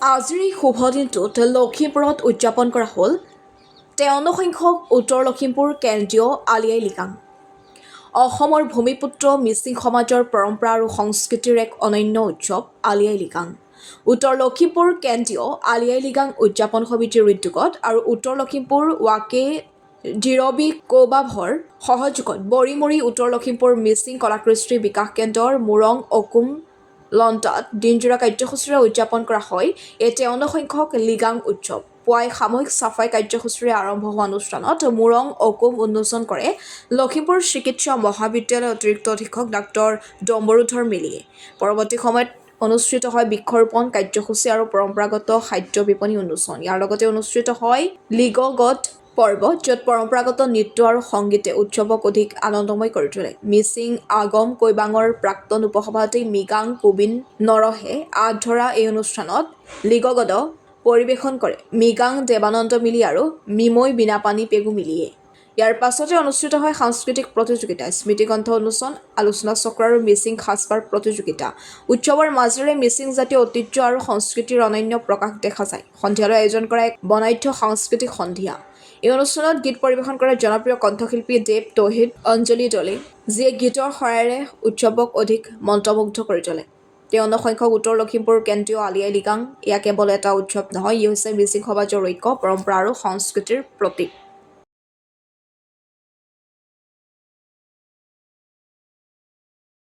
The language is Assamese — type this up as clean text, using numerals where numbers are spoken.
আজিৰ এই শুভ দিনটোত লখিমপুৰত উদযাপন কৰা হ'ল 53 সংখ্যক উত্তৰ লখিমপুৰ কেন্দ্ৰীয় আলি আই লৃগাং। অসমৰ ভূমিপুত্ৰ মিচিং সমাজৰ পৰম্পৰা আৰু সংস্কৃতিৰ এক অনন্য উৎসৱ আলি আই লৃগাং। উত্তৰ লখিমপুৰ কেন্দ্ৰীয় আলি আই লৃগাং উদযাপন সমিতিৰ উদ্যোগত আৰু উত্তৰ লখিমপুৰ ৱাকে জিৰবি কৌবাভৰ সহযোগত বৰিমৰি উত্তৰ লখিমপুৰ মিচিং কলাকৃষ্টি বিকাশ কেন্দ্ৰৰ মুৰং অকুম লণ্টাত দিনজোৰা কাৰ্যসূচীৰে উদযাপন কৰা হয় এই 53 সংখ্যক লৃগাং উৎসৱ। পুৱাই সামূহিক চাফাই কাৰ্যসূচীৰে আৰম্ভ হোৱা অনুষ্ঠানত মুৰং অকুম উন্মোচন কৰে লখিমপুৰ চিকিৎসা মহাবিদ্যালয়ৰ অতিৰিক্ত অধীক্ষক ডাক্তৰ ডম্বৰুধৰ মেলিয়ে। পৰৱৰ্তী সময়ত অনুষ্ঠিত হয় বৃক্ষৰোপণ কাৰ্যসূচী আৰু পৰম্পৰাগত খাদ্য বিপণী উন্মোচন। ইয়াৰ লগতে অনুষ্ঠিত হয় লিগগত পৰ্ব, য'ত পৰম্পৰাগত নৃত্য আৰু সংগীতে উৎসৱক অধিক আনন্দময় কৰি তোলে। মিচিং আগম কৈবাঙৰ প্ৰাক্তন উপসভাপতি মিগাং কুবিন নৰহে আঁত ধৰা এই অনুষ্ঠানত লিগগত পৰিৱেশন কৰে মিগাং দেৱানন্দ মিলি আৰু মিমৈ বিনাপানী পেগু মিলিয়ে। ইয়াৰ পাছতে অনুষ্ঠিত হয় সাংস্কৃতিক প্ৰতিযোগিতা, স্মৃতিগ্ৰন্থ উন্মোচন, আলোচনা চক্ৰ আৰু মিচিং সাজপাৰ প্ৰতিযোগিতা। উৎসৱৰ মাজেৰে মিচিং জাতীয় ঐতিহ্য আৰু সংস্কৃতিৰ অনন্য প্ৰকাশ দেখা যায়। সন্ধিয়ালৈ আয়োজন কৰা এক বৰ্ণাঢ্য সাংস্কৃতিক সন্ধিয়া। এই অনুষ্ঠানত গীত পৰিৱেশন কৰে জনপ্ৰিয় কণ্ঠশিল্পী দেৱ তৌহিদ অঞ্জলি দলে, যিয়ে গীতৰ শৰেৰে উৎসৱক অধিক মন্ত্ৰমুগ্ধ কৰি তোলে। 53 সংখ্যক উত্তৰ লখিমপুৰ কেন্দ্ৰীয় আলি আই লৃগাং এয়া কেৱল এটা উৎসৱ নহয়, ই হৈছে মিচিং সমাজৰ ঐক্য, পৰম্পৰা আৰু সংস্কৃতিৰ প্ৰতীক।